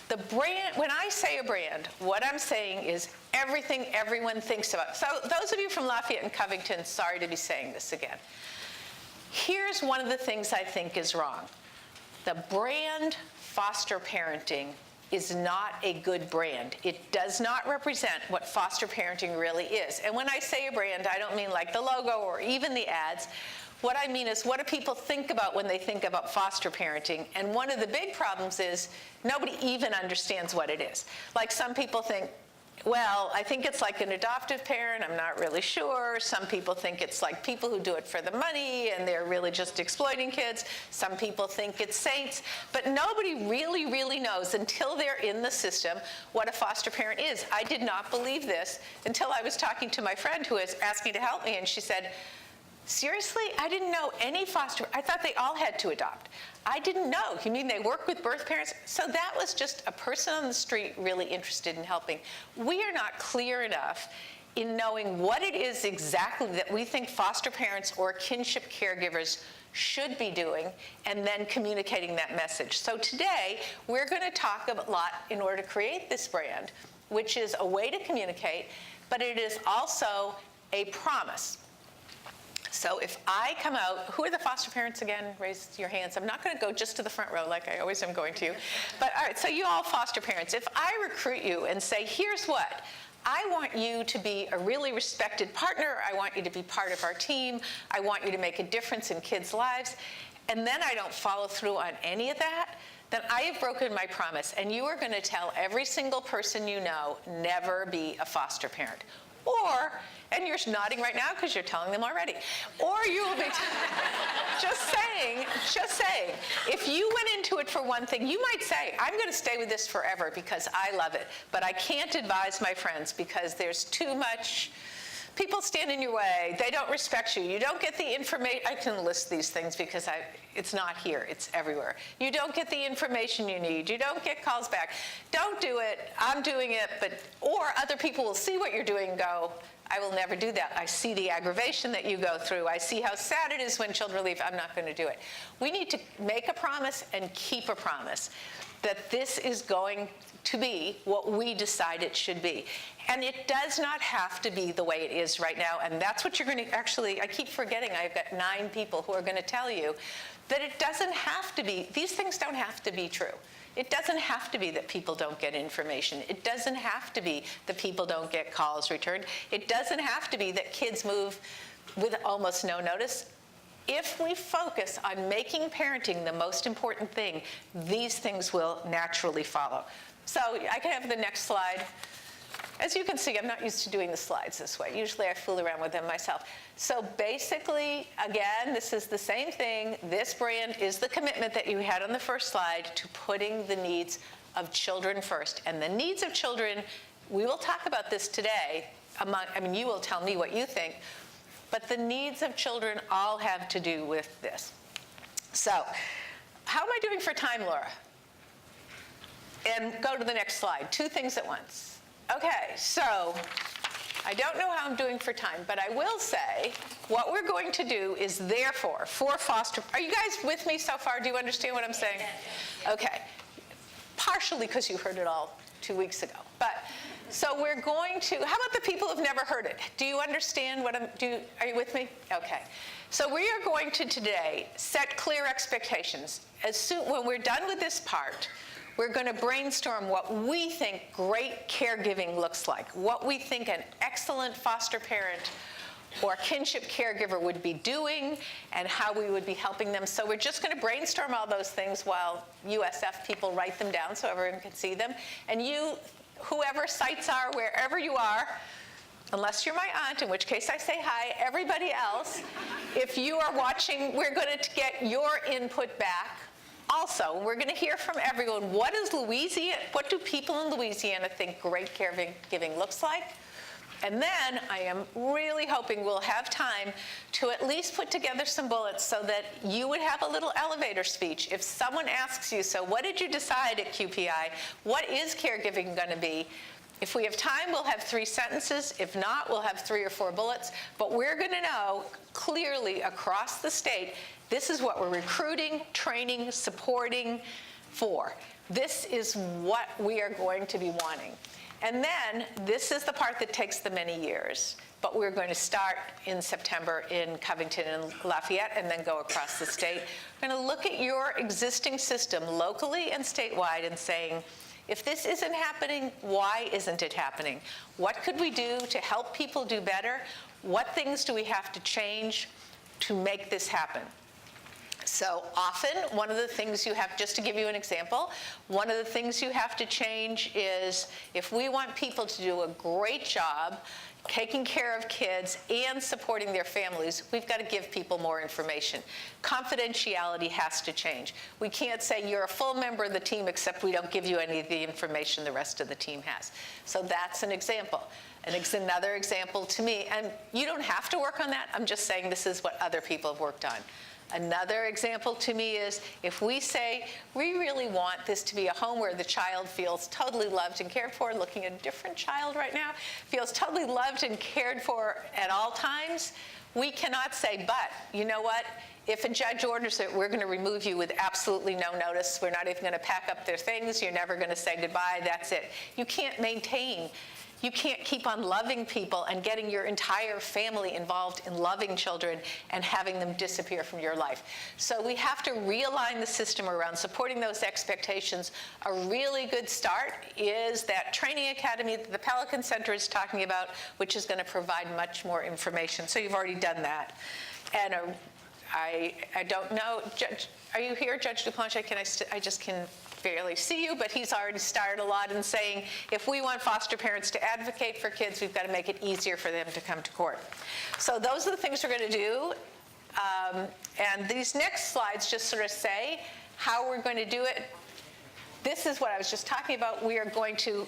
Speaker 2: The brand, when I say a brand, what I'm saying is everything everyone thinks about. So those of you from Lafayette and Covington, sorry to be saying this again. Here's one of the things I think is wrong. The brand foster parenting is not a good brand. It does not represent what foster parenting really is. And when I say a brand, I don't mean like the logo or even the ads. What I mean is, what do people think about when they think about foster parenting? And one of the big problems is nobody even understands what it is. Like some people think, well, I think it's like an adoptive parent, I'm not really sure. Some people think it's like people who do it for the money and they're really just exploiting kids. Some people think it's saints, but nobody really knows until they're in the system what a foster parent is. I did not believe this until I was talking to my friend who was asking to help me, and she said, seriously, I didn't know any foster, I thought they all had to adopt. I didn't know. You mean they work with birth parents? So that was just a person on the street really interested in helping. We are not clear enough in knowing what it is exactly that we think foster parents or kinship caregivers should be doing, and then communicating that message. So today, we're going to talk a lot in order to create this brand, which is a way to communicate, but it is also a promise. So if I come out, who are the foster parents again? Raise your hands. I'm not going to go just to the front row like I always am going to. But all right, so you all foster parents. If I recruit you and say, here's what, I want you to be a really respected partner. I want you to be part of our team. I want you to make a difference in kids' lives. And then I don't follow through on any of that, then I have broken my promise. And you are going to tell every single person you know, never be a foster parent. Or, and you're nodding right now because you're telling them already, or you will be, just saying, if you went into it for one thing, you might say, I'm going to stay with this forever because I love it, but I can't advise my friends because there's too much, people stand in your way, they don't respect you, you don't get the information, I can list these things because it's not here, it's everywhere. You don't get the information you need, you don't get calls back. Don't do it, I'm doing it, or other people will see what you're doing and go, I will never do that. I see the aggravation that you go through. I see how sad it is when children leave. I'm not going to do it. We need to make a promise and keep a promise that this is going to be what we decide it should be. And it does not have to be the way it is right now. And that's what you're going to actually, I keep forgetting, I've got 9 people who are going to tell you that it doesn't have to be, these things don't have to be true. It doesn't have to be that people don't get information. It doesn't have to be that people don't get calls returned. It doesn't have to be that kids move with almost no notice. If we focus on making parenting the most important thing, these things will naturally follow. So I can have the next slide. As you can see, I'm not used to doing the slides this way. Usually I fool around with them myself. So basically, again, this is the same thing. This brand is the commitment that you had on the first slide to putting the needs of children first. And the needs of children, we will talk about this today. You will tell me what you think. But the needs of children all have to do with this. So how am I doing for time, Laura? And go to the next slide. 2 things at once. Okay, so I don't know how I'm doing for time, but I will say what we're going to do is therefore for foster, are you guys with me so far? Do you understand what I'm saying? Okay, partially because you heard it all 2 weeks ago. But so we're going to, how about the people who've never heard it? Do you understand what are you with me? Okay. So we are going to today set clear expectations. When we're done with this part, we're going to brainstorm what we think great caregiving looks like, what we think an excellent foster parent or kinship caregiver would be doing, and how we would be helping them. So we're just going to brainstorm all those things while USF people write them down so everyone can see them. And you, whoever sites are, wherever you are, unless you're my aunt, in which case I say hi, everybody else, if you are watching, we're going to get your input back Also, we're going to hear from everyone, what do people in Louisiana think great caregiving looks like? And then I am really hoping we'll have time to at least put together some bullets so that you would have a little elevator speech. If someone asks you, so what did you decide at QPI? What is caregiving going to be? If we have time, we'll have 3 sentences. If not, we'll have 3 or 4 bullets. But we're going to know clearly across the state, this is what we're recruiting, training, supporting for. This is what we are going to be wanting. And then this is the part that takes the many years. But we're going to start in September in Covington and Lafayette and then go across the state. We're going to look at your existing system locally and statewide and saying, if this isn't happening, why isn't it happening? What could we do to help people do better? What things do we have to change to make this happen? So often, one of the things you have, just to give you an example, one of the things you have to change is if we want people to do a great job taking care of kids and supporting their families, we've got to give people more information. Confidentiality has to change. We can't say you're a full member of the team except we don't give you any of the information the rest of the team has. So that's an example. And it's another example to me, and you don't have to work on that. I'm just saying this is what other people have worked on. Another example to me is if we say, we really want this to be a home where the child feels totally loved and cared for, looking at a different child right now, feels totally loved and cared for at all times, we cannot say, but you know what? If a judge orders it, we're going to remove you with absolutely no notice. We're not even going to pack up their things. You're never going to say goodbye. That's it. You can't maintain. You can't keep on loving people and getting your entire family involved in loving children and having them disappear from your life. So we have to realign the system around supporting those expectations. A really good start is that training academy that the Pelican Center is talking about, which is going to provide much more information. So you've already done that. And I don't know, Judge, are you here, Judge Duplanche? I just can barely see you, but he's already started a lot in saying if we want foster parents to advocate for kids, we've got to make it easier for them to come to court. So those are the things we're going to do. And these next slides just sort of say how we're going to do it. This is what I was just talking about. We are going to,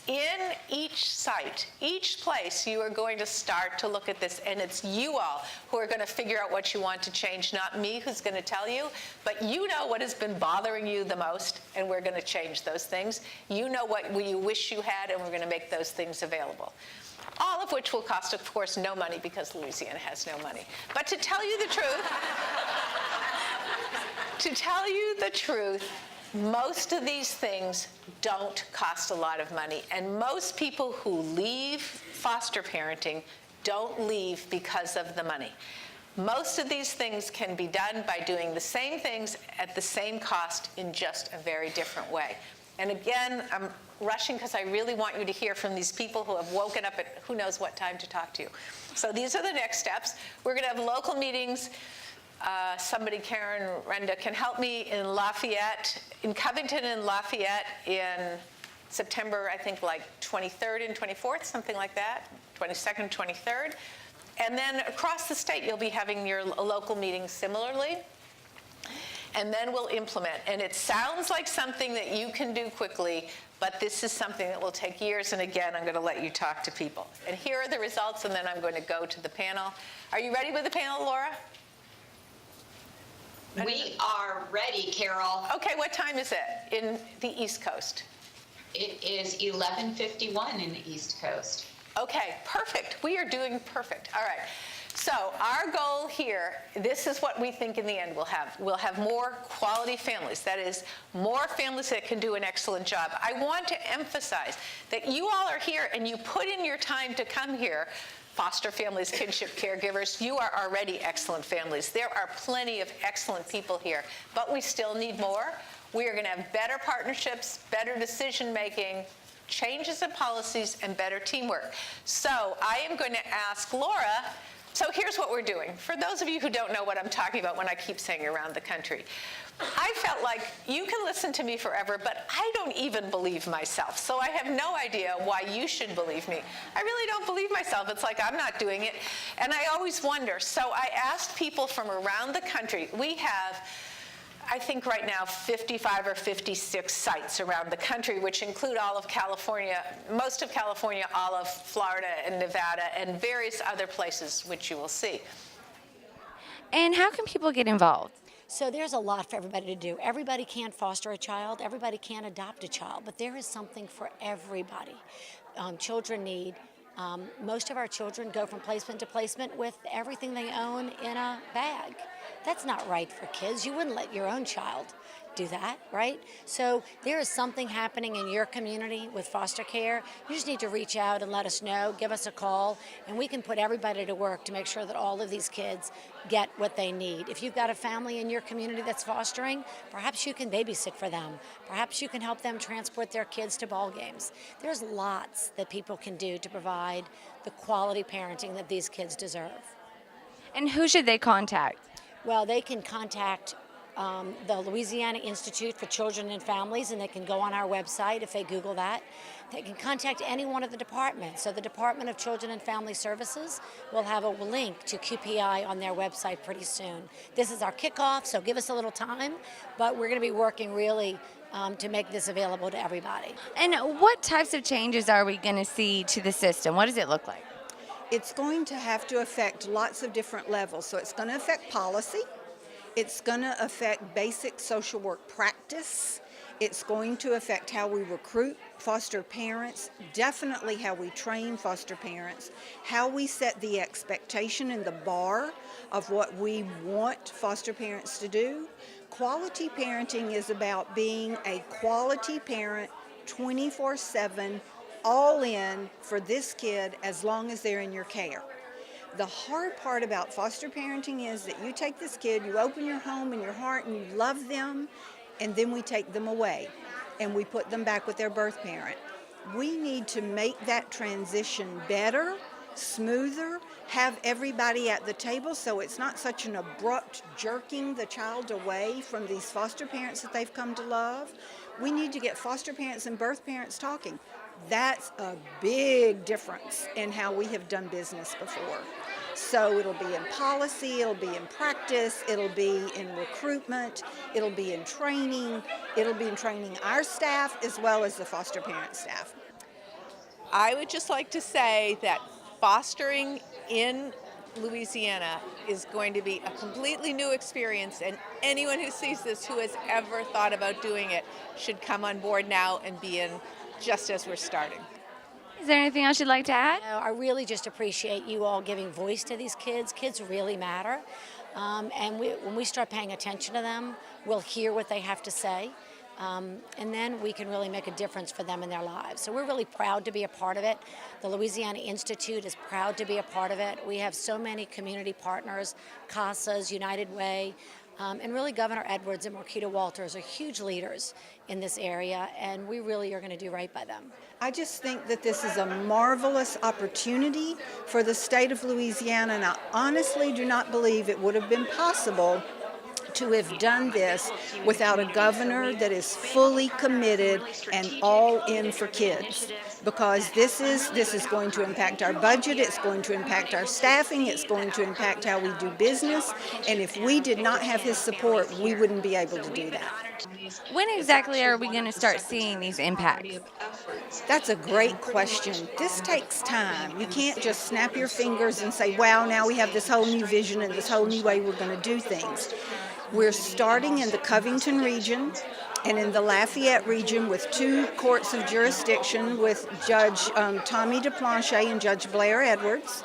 Speaker 2: in each site, each place, you are going to start to look at this, and it's you all who are going to figure out what you want to change, not me who's going to tell you, but you know what has been bothering you the most, and we're going to change those things. You know what you wish you had, and we're going to make those things available. All of which will cost, of course, no money because Louisiana has no money. But to tell you the truth, most of these things don't cost a lot of money, and most people who leave foster parenting don't leave because of the money. Most of these things can be done by doing the same things at the same cost in just a very different way. And again, I'm rushing because I really want you to hear from these people who have woken up at who knows what time to talk to you. So these are the next steps. We're going to have local meetings. Somebody, Karen Renda, can help me in Lafayette, in Covington and Lafayette in September, I think like 23rd and 24th, something like that, 22nd, 23rd. And then across the state, you'll be having your local meetings similarly. And then we'll implement. And it sounds like something that you can do quickly, but this is something that will take years. And again, I'm going to let you talk to people. And here are the results, and then I'm going to go to the panel. Are you ready with the panel, Laura?
Speaker 6: We are ready, Carol.
Speaker 2: Okay, what time is it in the East Coast?
Speaker 6: It is 11:51 in the East Coast.
Speaker 2: Okay, perfect. We are doing perfect. All right. So our goal here, this is what we think in the end we'll have. We'll have more quality families. That is, more families that can do an excellent job. I want to emphasize that you all are here and you put in your time to come here. Foster families, kinship caregivers, you are already excellent families. There are plenty of excellent people here, but we still need more. We are going to have better partnerships, better decision-making, changes in policies, and better teamwork. So I am going to ask Laura, so here's what we're doing. For those of you who don't know what I'm talking about when I keep saying around the country, I felt like you can listen to me forever, but I don't even believe myself. So I have no idea why you should believe me. I really don't believe myself. It's like I'm not doing it. And I always wonder. So I asked people from around the country. I think right now 55 or 56 sites around the country, which include all of California, most of California, all of Florida and Nevada, and various other places which you will see.
Speaker 3: And how can people get involved?
Speaker 4: So there's a lot for everybody to do. Everybody can't foster a child, everybody can't adopt a child, but there is something for everybody. Children need, most of our children go from placement to placement with everything they own in a bag. That's not right for kids. You wouldn't let your own child do that, right? So there is something happening in your community with foster care. You just need to reach out and let us know, give us a call, and we can put everybody to work to make sure that all of these kids get what they need. If you've got a family in your community that's fostering, perhaps you can babysit for them. Perhaps you can help them transport their kids to ball games. There's lots that people can do to provide the quality parenting that these kids deserve.
Speaker 3: And who should they contact?
Speaker 4: Well, they can contact the Louisiana Institute for Children and Families, and they can go on our website if they Google that. They can contact any one of the departments. So the Department of Children and Family Services will have a link to QPI on their website pretty soon. This is our kickoff, so give us a little time, but we're going to be working really to make this available to everybody.
Speaker 3: And what types of changes are we going to see to the system? What does it look like?
Speaker 1: It's going to have to affect lots of different levels. So it's going to affect policy. It's going to affect basic social work practice. It's going to affect how we recruit foster parents, definitely how we train foster parents, how we set the expectation and the bar of what we want foster parents to do. Quality parenting is about being a quality parent 24/7, all in for this kid as long as they're in your care. The hard part about foster parenting is that you take this kid, you open your home and your heart and you love them, and then we take them away and we put them back with their birth parent. We need to make that transition better, smoother, have everybody at the table so it's not such an abrupt jerking the child away from these foster parents that they've come to love. We need to get foster parents and birth parents talking. That's a big difference in how we have done business before. So it'll be in policy, it'll be in practice, it'll be in recruitment, it'll be in training our staff as well as the foster parent staff.
Speaker 2: I would just like to say that fostering in Louisiana is going to be a completely new experience, and anyone who sees this who has ever thought about doing it should come on board now and be in just as we're starting.
Speaker 3: Is there anything else you'd like to add?
Speaker 4: I really just appreciate you all giving voice to these kids. Kids really matter. And when we start paying attention to them, we'll hear what they have to say. And then we can really make a difference for them in their lives. So we're really proud to be a part of it. The Louisiana Institute is proud to be a part of it. We have so many community partners, CASAs, United Way, and really Governor Edwards and Marquita Walters are huge leaders in this area, and we really are going to do right by them.
Speaker 1: I just think that this is a marvelous opportunity for the state of Louisiana, and I honestly do not believe it would have been possible to have done this without a governor that is fully committed and all in for kids, because this is going to impact our budget, it's going to impact our staffing, it's going to impact how we do business, and if we did not have his support, we wouldn't be able to do that.
Speaker 3: When exactly are we going to start seeing these impacts?
Speaker 1: That's a great question. This takes time. You can't just snap your fingers and say, wow, now we have this whole new vision and this whole new way we're going to do things. We're starting in the Covington region and in the Lafayette region with 2 courts of jurisdiction with Judge Tommy DePlanche and Judge Blair Edwards.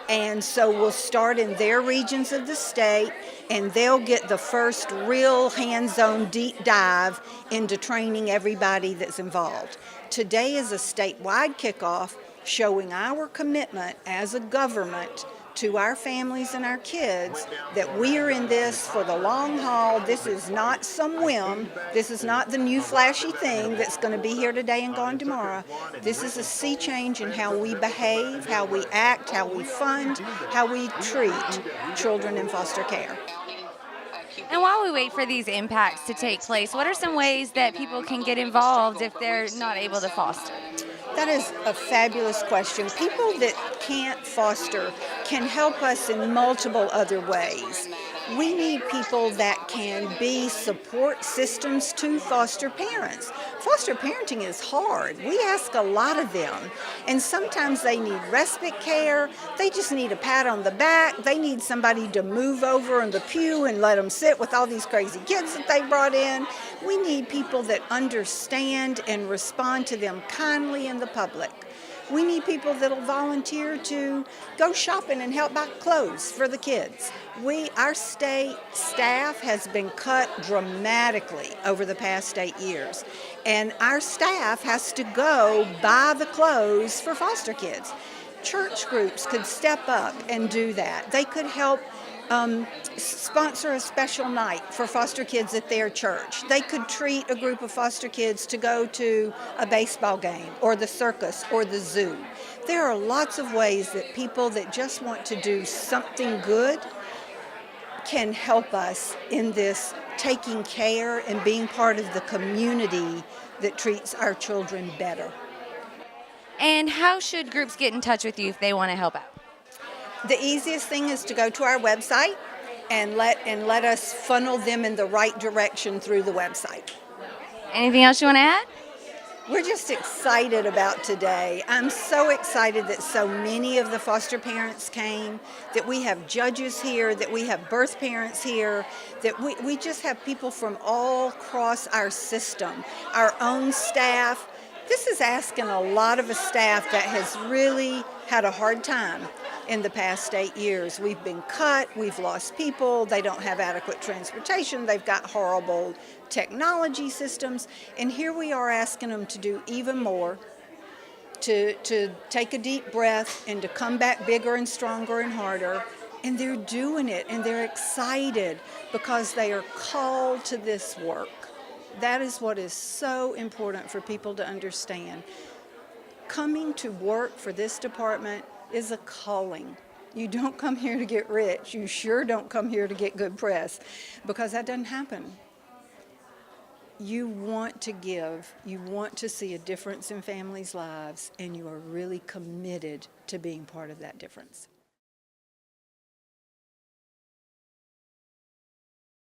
Speaker 1: And so we'll start in their regions of the state, and they'll get the first real hands-on deep dive into training everybody that's involved. Today is a statewide kickoff showing our commitment as a government to our families and our kids that we are in this for the long haul. This is not some whim. This is not the new flashy thing that's going to be here today and gone tomorrow. This is a sea change in how we behave, how we act, how we fund, how we treat children in foster care.
Speaker 3: And while we wait for these impacts to take place, what are some ways that people can get involved if they're not able to foster?
Speaker 1: That is a fabulous question. People that can't foster can help us in multiple other ways. We need people that can be support systems to foster parents. Foster parenting is hard. We ask a lot of them, and sometimes they need respite care. They just need a pat on the back. They need somebody to move over in the pew and let them sit with all these crazy kids that they brought in. We need people that understand and respond to them kindly in the public. We need people that'll volunteer to go shopping and help buy clothes for the kids. Our state staff has been cut dramatically over the past 8 years, and our staff has to go buy the clothes for foster kids. Church groups could step up and do that. They could help sponsor a special night for foster kids at their church. They could treat a group of foster kids to go to a baseball game or the circus or the zoo. There are lots of ways that people that just want to do something good can help us in this taking care and being part of the community that treats our children better.
Speaker 3: And how should groups get in touch with you if they want to help out?
Speaker 1: The easiest thing is to go to our website and let us funnel them in the right direction through the website.
Speaker 3: Anything else you want to add?
Speaker 1: We're just excited about today. I'm so excited that so many of the foster parents came, that we have judges here, that we have birth parents here, that we just have people from all across our system, our own staff. This is asking a lot of a staff that has really had a hard time in the past 8 years. We've been cut, we've lost people, they don't have adequate transportation, they've got horrible technology systems, and here we are asking them to do even more, to take a deep breath and to come back bigger and stronger and harder. And they're doing it, and they're excited because they are called to this work. That is what is so important for people to understand. Coming to work for this department is a calling. You don't come here to get rich. You sure don't come here to get good press, because that doesn't happen. You want to give, you want to see a difference in families' lives, and you are really committed to being part of that difference.